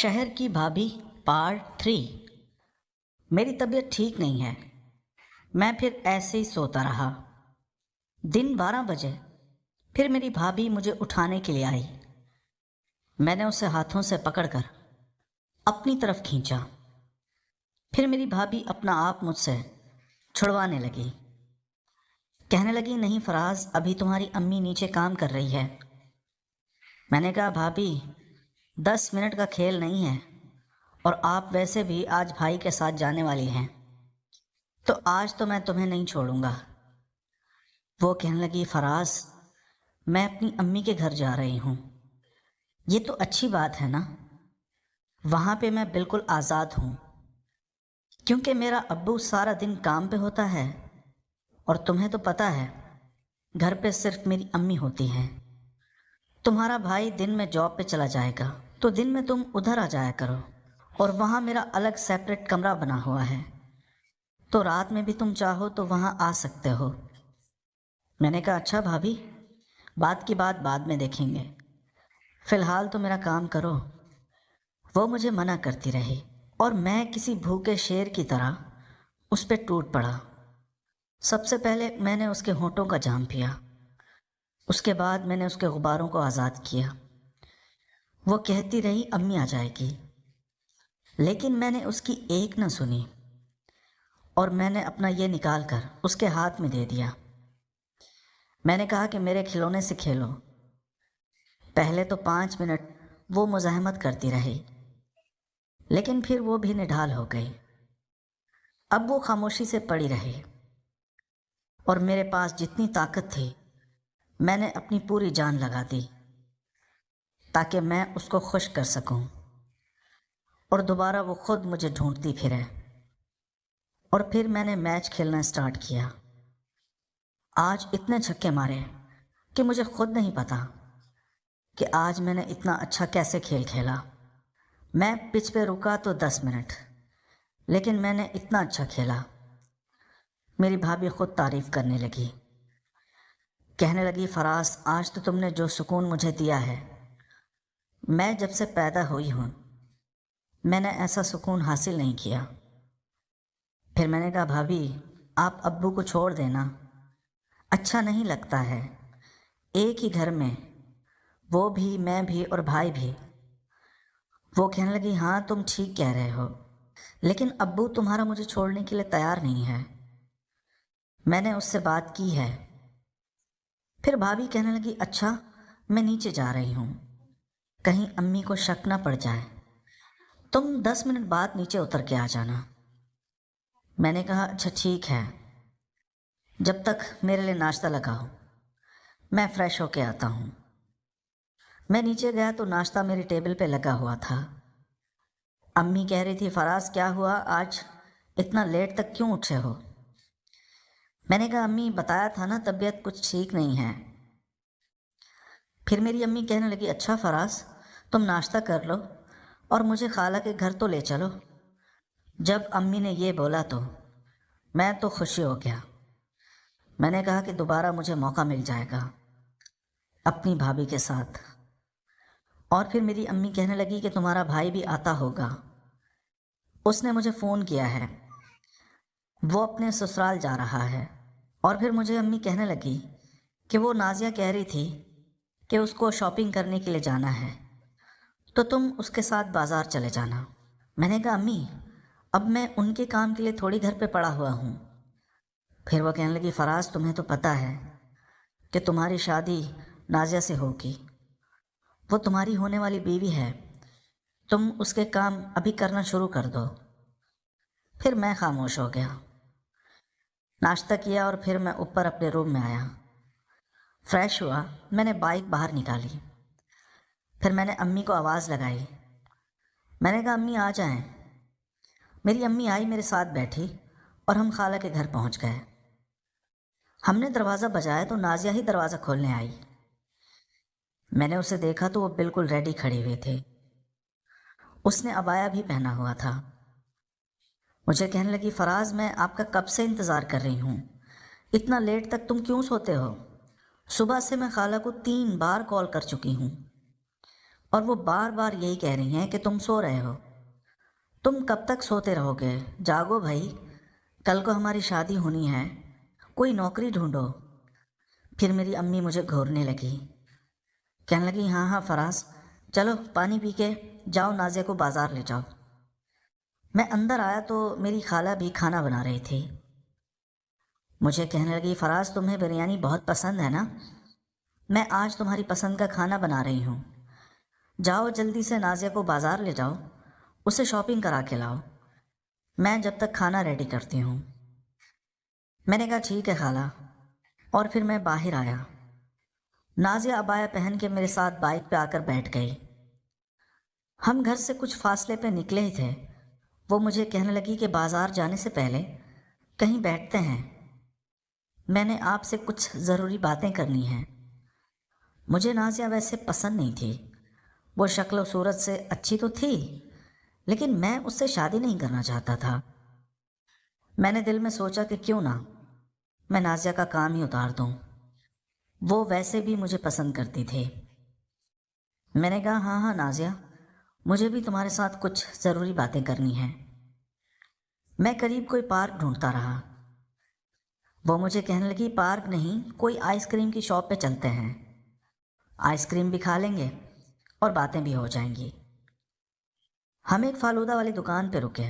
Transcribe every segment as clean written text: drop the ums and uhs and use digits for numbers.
शहर की भाभी पार्ट 3। मेरी तबीयत ठीक नहीं है। मैं फिर ऐसे ही सोता रहा। दिन 12 बजे फिर मेरी भाभी मुझे उठाने के लिए आई। मैंने उसे हाथों से पकड़कर अपनी तरफ खींचा। फिर मेरी भाभी अपना आप मुझसे छुड़वाने लगी। कहने लगी, नहीं फराज, अभी तुम्हारी अम्मी नीचे काम कर रही है। मैंने कहा, भाभी 10 मिनट का खेल नहीं है, और आप वैसे भी आज भाई के साथ जाने वाली हैं, तो आज तो मैं तुम्हें नहीं छोड़ूंगा। वो कहने लगी, फराज मैं अपनी अम्मी के घर जा रही हूँ। ये तो अच्छी बात है ना, वहाँ पे मैं बिल्कुल आज़ाद हूँ, क्योंकि मेरा अब्बू सारा दिन काम पे होता है, और तुम्हें तो पता है घर पे सिर्फ मेरी अम्मी होती हैं। तुम्हारा भाई दिन में जॉब पे चला जाएगा, तो दिन में तुम उधर आ जाया करो, और वहाँ मेरा अलग सेपरेट कमरा बना हुआ है, तो रात में भी तुम चाहो तो वहाँ आ सकते हो। मैंने कहा, अच्छा भाभी, बात की बात बाद में देखेंगे, फ़िलहाल तो मेरा काम करो। वो मुझे मना करती रही, और मैं किसी भूखे शेर की तरह उस पर टूट पड़ा। सबसे पहले मैंने उसके होंठों का जाम पिया, उसके बाद मैंने उसके गुब्बारों को आज़ाद किया। वो कहती रही अम्मी आ जाएगी, लेकिन मैंने उसकी एक न सुनी, और मैंने अपना ये निकाल कर उसके हाथ में दे दिया। मैंने कहा कि मेरे खिलौने से खेलो। पहले तो 5 मिनट वो मुज़ाहमत करती रही, लेकिन फिर वो भी निढाल हो गई। अब वो खामोशी से पड़ी रही, और मेरे पास जितनी ताकत थी मैंने अपनी पूरी जान लगा दी, ताकि मैं उसको खुश कर सकूं, और दोबारा वो खुद मुझे ढूंढती फिरे। और फिर मैंने मैच खेलना स्टार्ट किया। आज इतने छक्के मारे कि मुझे खुद नहीं पता कि आज मैंने इतना अच्छा कैसे खेल खेला। मैं पिच पे रुका तो 10 मिनट, लेकिन मैंने इतना अच्छा खेला। मेरी भाभी खुद तारीफ़ करने लगी, कहने लगी, फराज आज तो तुमने जो सुकून मुझे दिया है, मैं जब से पैदा हुई हूँ मैंने ऐसा सुकून हासिल नहीं किया। फिर मैंने कहा, भाभी आप अब्बू को छोड़ देना, अच्छा नहीं लगता है एक ही घर में, वो भी मैं भी और भाई भी। वो कहने लगी, हाँ तुम ठीक कह रहे हो, लेकिन अब्बू तुम्हारा मुझे छोड़ने के लिए तैयार नहीं है। मैंने उससे बात की है। फिर भाभी कहने लगी, अच्छा मैं नीचे जा रही हूँ, कहीं अम्मी को शक ना पड़ जाए, तुम 10 मिनट बाद नीचे उतर के आ जाना। मैंने कहा, अच्छा ठीक है, जब तक मेरे लिए नाश्ता लगाओ, मैं फ़्रेश होके आता हूँ। मैं नीचे गया तो नाश्ता मेरी टेबल पे लगा हुआ था। अम्मी कह रही थी, फराज क्या हुआ, आज इतना लेट तक क्यों उठे हो? मैंने कहा, अम्मी बताया था ना तबीयत कुछ ठीक नहीं है। फिर मेरी अम्मी कहने लगी, अच्छा फराज तुम नाश्ता कर लो और मुझे खाला के घर तो ले चलो। जब अम्मी ने ये बोला तो मैं तो खुशी हो गया। मैंने कहा कि दोबारा मुझे मौका मिल जाएगा अपनी भाभी के साथ। और फिर मेरी अम्मी कहने लगी कि तुम्हारा भाई भी आता होगा, उसने मुझे फ़ोन किया है, वो अपने ससुराल जा रहा है। और फिर मुझे अम्मी कहने लगी कि वो नाज़िया कह रही थी कि उसको शॉपिंग करने के लिए जाना है, तो तुम उसके साथ बाज़ार चले जाना। मैंने कहा, अम्मी अब मैं उनके काम के लिए थोड़ी घर पे पड़ा हुआ हूँ। फिर वो कहने लगी, फराज तुम्हें तो पता है कि तुम्हारी शादी नाज़िया से होगी, वो तुम्हारी होने वाली बीवी है, तुम उसके काम अभी करना शुरू कर दो। फिर मैं खामोश हो गया। नाश्ता किया और फिर मैं ऊपर अपने रूम में आया। फ्रेश हुआ, मैंने बाइक बाहर निकाली। फिर मैंने अम्मी को आवाज़ लगाई। मैंने कहा, अम्मी आ जाएं। मेरी अम्मी आई, मेरे साथ बैठी, और हम खाला के घर पहुंच गए। हमने दरवाज़ा बजाया तो नाज़िया ही दरवाज़ा खोलने आई। मैंने उसे देखा तो वो बिल्कुल रेडी खड़ी हुई थी। उसने अबाया भी पहना हुआ था। मुझे कहने लगी, फराज मैं आपका कब से इंतज़ार कर रही हूँ, इतना लेट तक तुम क्यों सोते हो? सुबह से मैं खाला को 3 बार कॉल कर चुकी हूँ। और वो बार बार यही कह रही हैं कि तुम सो रहे हो। तुम कब तक सोते रहोगे? जागो भाई, कल को हमारी शादी होनी है, कोई नौकरी ढूंढो। फिर मेरी अम्मी मुझे घूरने लगी, कहने लगी हाँ हाँ फराज, चलो पानी पी के जाओ, नाज़िया को बाज़ार ले जाओ। मैं अंदर आया तो मेरी खाला भी खाना बना रही थी। मुझे कहने लगी फराज, तुम्हें बिरयानी बहुत पसंद है ना? मैं आज तुम्हारी पसंद का खाना बना रही हूँ, जाओ जल्दी से नाज़िया को बाज़ार ले जाओ, उसे शॉपिंग करा के लाओ, मैं जब तक खाना रेडी करती हूँ। मैंने कहा ठीक है खाला, और फिर मैं बाहर आया। नाज़िया अबाया पहन के मेरे साथ बाइक पे आकर बैठ गई। हम घर से कुछ फासले पे निकले ही थे, वो मुझे कहने लगी कि बाज़ार जाने से पहले कहीं बैठते हैं, मैंने आपसे कुछ ज़रूरी बातें करनी हैं। मुझे नाज़िया वैसे पसंद नहीं थी, वो शक्ल सूरत से अच्छी तो थी, लेकिन मैं उससे शादी नहीं करना चाहता था। मैंने दिल में सोचा कि क्यों ना मैं नाज़िया का काम ही उतार दूं, वो वैसे भी मुझे पसंद करती थी। मैंने कहा हाँ हाँ नाज़िया, मुझे भी तुम्हारे साथ कुछ ज़रूरी बातें करनी हैं। मैं करीब कोई पार्क ढूंढता रहा, वो मुझे कहने लगी पार्क नहीं, कोई आइसक्रीम की शॉप पे चलते हैं, आइसक्रीम भी खा लेंगे और बातें भी हो जाएंगी। हम एक फ़ालूदा वाली दुकान पे रुके।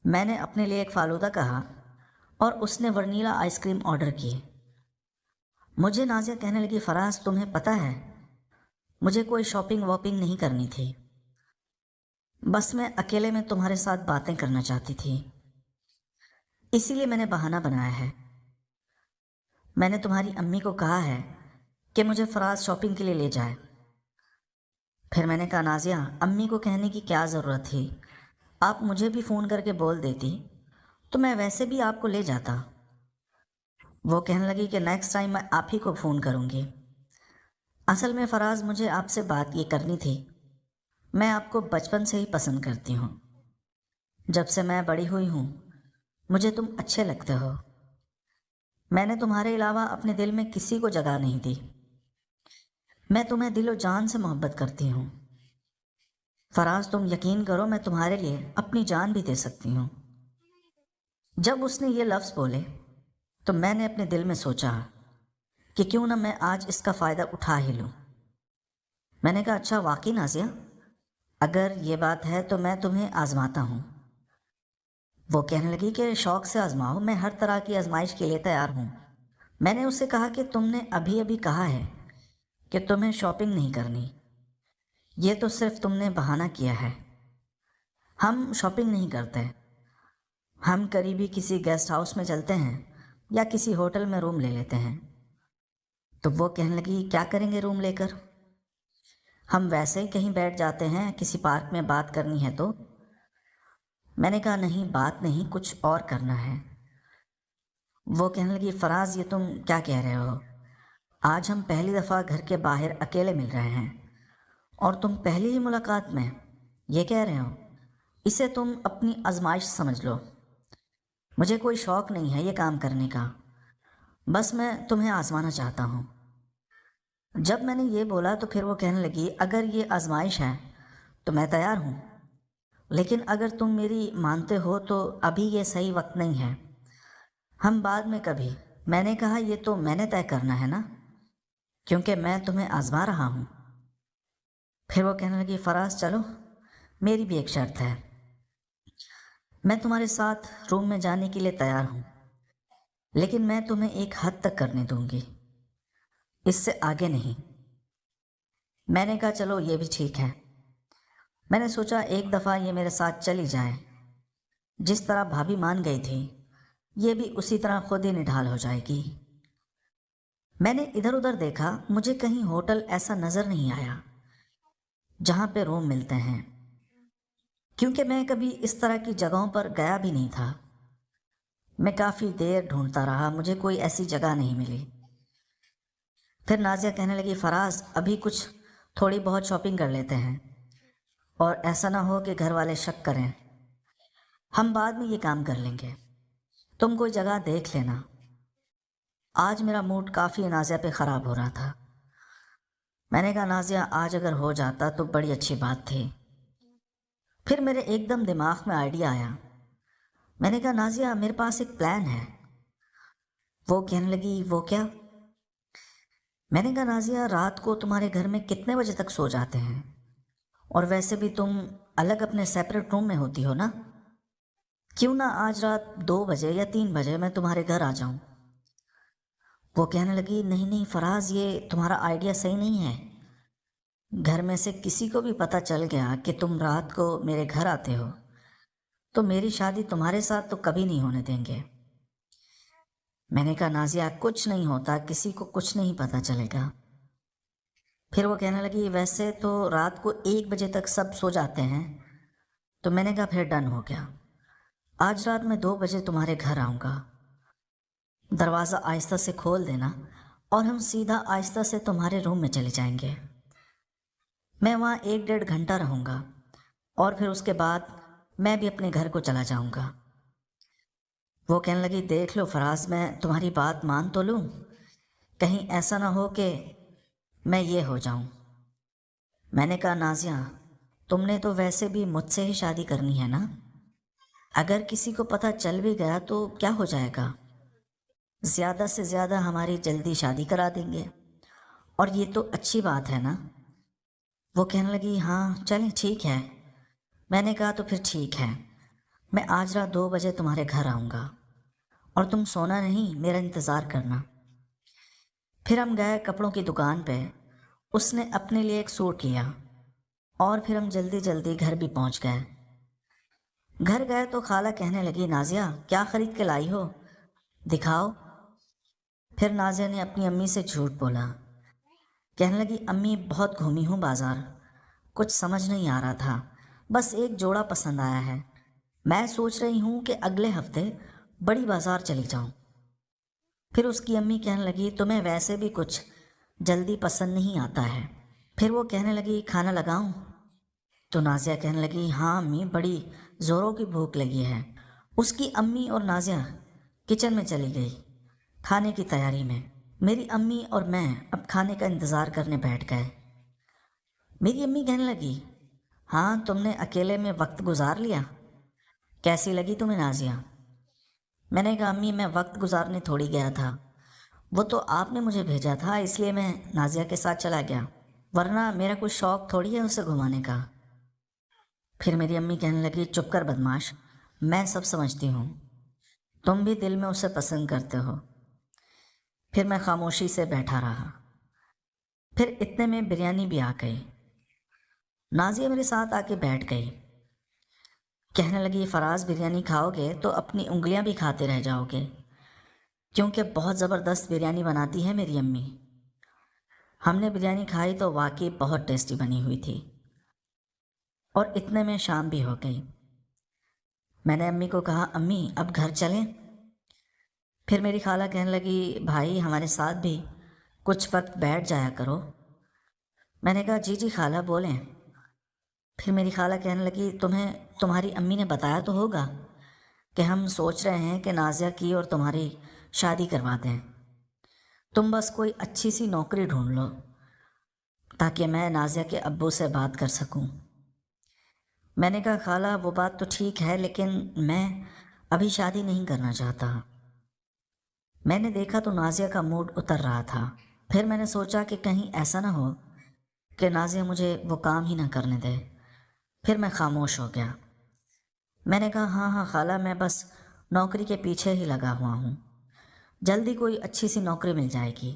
मैंने अपने लिए एक फ़ालूदा कहा और उसने वनीला आइसक्रीम ऑर्डर की। मुझे नाज़िया कहने लगी फराज, तुम्हें पता है मुझे कोई शॉपिंग वॉपिंग नहीं करनी थी, बस मैं अकेले में तुम्हारे साथ बातें करना चाहती थी, इसीलिए मैंने बहाना बनाया है। मैंने तुम्हारी अम्मी को कहा है कि मुझे फराज शॉपिंग के लिए ले जाए। फिर मैंने कहा नाज़िया, अम्मी को कहने की क्या ज़रूरत थी, आप मुझे भी फ़ोन करके बोल देती तो मैं वैसे भी आपको ले जाता। वो कहने लगी कि नेक्स्ट टाइम मैं आप ही को फ़ोन करूँगी। असल में फ़राज, मुझे आपसे बात ये करनी थी, मैं आपको बचपन से ही पसंद करती हूँ, जब से मैं बड़ी हुई हूँ मुझे तुम अच्छे लगते हो, मैंने तुम्हारे अलावा अपने दिल में किसी को जगह नहीं दी, मैं तुम्हें दिलो जान से मोहब्बत करती हूँ। फराज, तुम यकीन करो, मैं तुम्हारे लिए अपनी जान भी दे सकती हूँ। जब उसने ये लफ्ज़ बोले तो मैंने अपने दिल में सोचा कि क्यों ना मैं आज इसका फ़ायदा उठा ही लूँ। मैंने कहा अच्छा वाकई नाज़िया, अगर ये बात है तो मैं तुम्हें आज़माता हूँ। वो कहने लगी कि शौक़ से आज़माओ, मैं हर तरह की आजमाइश के लिए तैयार हूँ। मैंने उससे कहा कि तुमने अभी अभी कहा है कि तुम्हें शॉपिंग नहीं करनी, ये तो सिर्फ तुमने बहाना किया है, हम शॉपिंग नहीं करते, हम करीबी किसी गेस्ट हाउस में चलते हैं या किसी होटल में रूम ले लेते हैं। तो वो कहने लगी क्या करेंगे रूम लेकर, हम वैसे ही कहीं बैठ जाते हैं, किसी पार्क में बात करनी है तो। मैंने कहा नहीं, बात नहीं, कुछ और करना है। वो कहने लगी फराज, ये तुम क्या कह रहे हो, आज हम पहली दफ़ा घर के बाहर अकेले मिल रहे हैं और तुम पहली ही मुलाकात में ये कह रहे हो, इसे तुम अपनी आजमाइश समझ लो। मुझे कोई शौक़ नहीं है ये काम करने का, बस मैं तुम्हें आजमाना चाहता हूँ। जब मैंने ये बोला तो फिर वो कहने लगी अगर ये आजमाइश है तो मैं तैयार हूँ, लेकिन अगर तुम मेरी मानते हो तो अभी ये सही वक्त नहीं है, हम बाद में कभी। मैंने कहा ये तो मैंने तय करना है ना, क्योंकि मैं तुम्हें आजमा रहा हूँ। फिर वो कहने लगी फराज चलो, मेरी भी एक शर्त है, मैं तुम्हारे साथ रूम में जाने के लिए तैयार हूँ, लेकिन मैं तुम्हें एक हद तक करने दूंगी, इससे आगे नहीं। मैंने कहा चलो ये भी ठीक है। मैंने सोचा एक दफ़ा ये मेरे साथ चली जाए, जिस तरह भाभी मान गई थी ये भी उसी तरह खुद ही निढाल हो जाएगी। मैंने इधर उधर देखा, मुझे कहीं होटल ऐसा नज़र नहीं आया जहाँ पे रूम मिलते हैं, क्योंकि मैं कभी इस तरह की जगहों पर गया भी नहीं था। मैं काफ़ी देर ढूंढता रहा, मुझे कोई ऐसी जगह नहीं मिली। फिर नाज़िया कहने लगी फराज, अभी कुछ थोड़ी बहुत शॉपिंग कर लेते हैं और ऐसा ना हो कि घर वाले शक करें, हम बाद में ये काम कर लेंगे, तुम कोई जगह देख लेना। आज मेरा मूड काफ़ी नाज़िया पे ख़राब हो रहा था। میں نے کہا نازیہ آج اگر ہو جاتا تو بڑی اچھی بات تھی۔ پھر میرے ایک دم دماغ میں آئیڈیا آیا۔ میں نے کہا نازیہ میرے پاس ایک پلان ہے۔ وہ کہنے لگی وہ کیا؟ میں نے کہا نازیہ رات کو تمہارے گھر میں کتنے بجے تک سو جاتے ہیں؟ اور ویسے بھی تم الگ اپنے سیپریٹ روم میں ہوتی ہو نا؟ کیوں نہ آج رات 2 بجے یا 3 بجے میں تمہارے گھر آ جاؤں؟ وہ کہنے لگی نہیں نہیں فراز، یہ تمہارا آئیڈیا صحیح نہیں ہے۔ گھر میں سے کسی کو بھی پتہ چل گیا کہ تم رات کو میرے گھر آتے ہو تو میری شادی تمہارے ساتھ تو کبھی نہیں ہونے دیں گے۔ میں نے کہا نازیہ کچھ نہیں ہوتا، کسی کو کچھ نہیں پتہ چلے گا۔ پھر وہ کہنے لگی ویسے تو رات کو 1 بجے تک سب سو جاتے ہیں۔ تو میں نے کہا پھر ڈن ہو گیا، آج رات میں 2 بجے تمہارے گھر آؤں گا۔ دروازہ آہستہ سے کھول دینا اور ہم سیدھا آہستہ سے تمہارے روم میں چلے جائیں گے۔ میں وہاں 1 ڈیڑھ گھنٹہ رہوں گا اور پھر اس کے بعد میں بھی اپنے گھر کو چلا جاؤں گا۔ وہ کہنے لگی دیکھ لو فراز، میں تمہاری بات مان تو لوں، کہیں ایسا نہ ہو کہ میں یہ ہو جاؤں۔ میں نے کہا نازیہ تم نے تو ویسے بھی مجھ سے ہی شادی کرنی ہے نا، اگر کسی کو پتہ چل بھی گیا تو کیا ہو جائے گا؟ زیادہ سے زیادہ ہماری جلدی شادی کرا دیں گے، اور یہ تو اچھی بات ہے نا۔ وہ کہنے لگی ہاں چلیں ٹھیک ہے۔ میں نے کہا تو پھر ٹھیک ہے، میں آج رات 2 بجے تمہارے گھر آؤں گا اور تم سونا نہیں، میرا انتظار کرنا۔ پھر ہم گئے کپڑوں کی دکان پہ، اس نے اپنے لیے ایک سوٹ لیا اور پھر ہم جلدی جلدی گھر بھی پہنچ گئے۔ گھر گئے تو خالہ کہنے لگی نازیہ کیا خرید کے لائی ہو، دکھاؤ۔ پھر نازیہ نے اپنی امی سے جھوٹ بولا، کہنے لگی امی بہت گھومی ہوں بازار، کچھ سمجھ نہیں آ رہا تھا، بس ایک جوڑا پسند آیا ہے، میں سوچ رہی ہوں کہ اگلے ہفتے بڑی بازار چلی جاؤں۔ پھر اس کی امی کہنے لگی تمہیں ویسے بھی کچھ جلدی پسند نہیں آتا ہے۔ پھر وہ کہنے لگی کھانا لگاؤں؟ تو نازیہ کہنے لگی ہاں امی بڑی زوروں کی بھوک لگی ہے۔ اس کی امی اور نازیہ کچن میں چلی گئی کھانے کی تیاری میں۔ میری امی اور میں اب کھانے کا انتظار کرنے بیٹھ گئے۔ میری امی کہنے لگی ہاں تم نے اکیلے میں وقت گزار لیا، کیسی لگی تمہیں نازیہ؟ میں نے کہا امی میں وقت گزارنے تھوڑی گیا تھا، وہ تو آپ نے مجھے بھیجا تھا اس لیے میں نازیہ کے ساتھ چلا گیا، ورنہ میرا کوئی شوق تھوڑی ہے اسے گھمانے کا۔ پھر میری امی کہنے لگی چپ کر بدماش، میں سب سمجھتی ہوں، تم بھی دل میں اسے پسند کرتے ہو۔ پھر میں خاموشی سے بیٹھا رہا۔ پھر اتنے میں بریانی بھی آ گئی۔ نازیہ میرے ساتھ آ کے بیٹھ گئی، کہنے لگی فراز بریانی کھاؤ گے تو اپنی انگلیاں بھی کھاتے رہ جاؤ گے، کیونکہ بہت زبردست بریانی بناتی ہے میری امی۔ ہم نے بریانی کھائی تو واقعی بہت ٹیسٹی بنی ہوئی تھی، اور اتنے میں شام بھی ہو گئی۔ میں نے امی کو کہا امی اب گھر چلیں؟ پھر میری خالہ کہنے لگی بھائی ہمارے ساتھ بھی کچھ وقت بیٹھ جایا کرو۔ میں نے کہا جی جی خالہ بولیں۔ پھر میری خالہ کہنے لگی تمہیں تمہاری امی نے بتایا تو ہوگا کہ ہم سوچ رہے ہیں کہ نازیہ کی اور تمہاری شادی کروا دیں، تم بس کوئی اچھی سی نوکری ڈھونڈ لو تاکہ میں نازیہ کے ابو سے بات کر سکوں۔ میں نے کہا خالہ وہ بات تو ٹھیک ہے لیکن میں ابھی شادی نہیں کرنا چاہتا۔ میں نے دیکھا تو نازیہ کا موڈ اتر رہا تھا۔ پھر میں نے سوچا کہ کہیں ایسا نہ ہو کہ نازیہ مجھے وہ کام ہی نہ کرنے دے۔ پھر میں خاموش ہو گیا۔ میں نے کہا ہاں ہاں خالہ میں بس نوکری کے پیچھے ہی لگا ہوا ہوں، جلدی کوئی اچھی سی نوکری مل جائے گی۔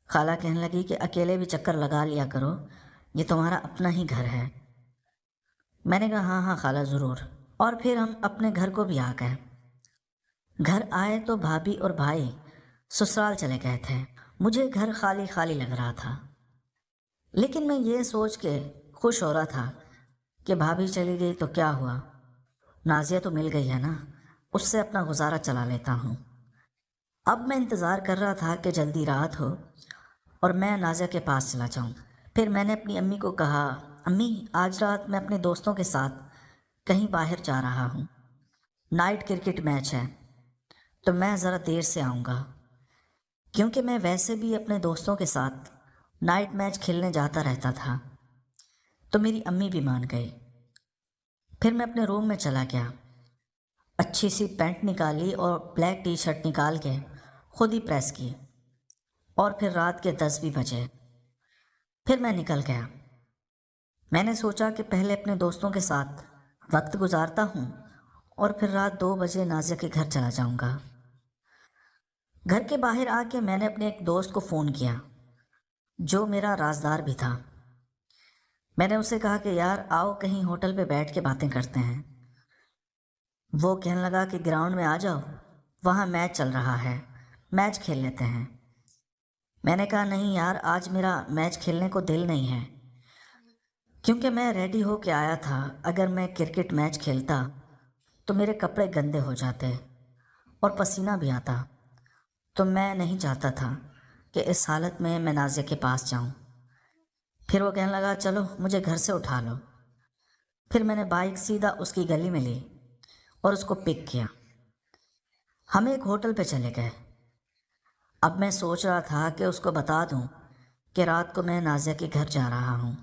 خالہ کہنے لگی کہ اکیلے بھی چکر لگا لیا کرو، یہ تمہارا اپنا ہی گھر ہے۔ میں نے کہا ہاں ہاں خالہ ضرور۔ اور پھر ہم اپنے گھر کو بھی آ گئے۔ گھر آئے تو بھابھی اور بھائی سسرال چلے گئے تھے۔ مجھے گھر خالی خالی لگ رہا تھا، لیکن میں یہ سوچ کے خوش ہو رہا تھا کہ بھابھی چلی گئی تو کیا ہوا، نازیہ تو مل گئی ہے نا، اس سے اپنا گزارا چلا لیتا ہوں۔ اب میں انتظار کر رہا تھا کہ جلدی رات ہو اور میں نازیہ کے پاس چلا جاؤں۔ پھر میں نے اپنی امی کو کہا امی آج رات میں اپنے دوستوں کے ساتھ کہیں باہر جا رہا ہوں، نائٹ کرکٹ میچ ہے تو میں ذرا دیر سے آؤں گا، کیونکہ میں ویسے بھی اپنے دوستوں کے ساتھ نائٹ میچ کھیلنے جاتا رہتا تھا، تو میری امی بھی مان گئی۔ پھر میں اپنے روم میں چلا گیا، اچھی سی پینٹ نکالی اور بلیک ٹی شرٹ نکال کے خود ہی پریس کی، اور پھر رات کے 10 بھی بجے۔ پھر میں نکل گیا۔ میں نے سوچا کہ پہلے اپنے دوستوں کے ساتھ وقت گزارتا ہوں اور پھر رات 2 بجے نازیہ کے گھر چلا جاؤں گا۔ گھر کے باہر آ کے میں نے اپنے ایک دوست کو فون کیا جو میرا رازدار بھی تھا۔ میں نے اسے کہا کہ یار آؤ کہیں ہوٹل پہ بیٹھ کے باتیں کرتے ہیں۔ وہ کہنے لگا کہ گراؤنڈ میں آ جاؤ، وہاں میچ چل رہا ہے، میچ کھیل لیتے ہیں۔ میں نے کہا نہیں یار، آج میرا میچ کھیلنے کو دل نہیں ہے، کیونکہ میں ریڈی ہو کے آیا تھا۔ اگر میں کرکٹ میچ کھیلتا تو میرے کپڑے گندے ہو جاتے اور پسینہ بھی آتا، تو میں نہیں چاہتا تھا کہ اس حالت میں نازیہ کے پاس جاؤں۔ پھر وہ کہنے لگا چلو مجھے گھر سے اٹھا لو۔ پھر میں نے بائک سیدھا اس کی گلی میں لی اور اس کو پک کیا۔ ہم ایک ہوٹل پہ چلے گئے۔ اب میں سوچ رہا تھا کہ اس کو بتا دوں کہ رات کو میں نازیہ کے گھر جا رہا ہوں۔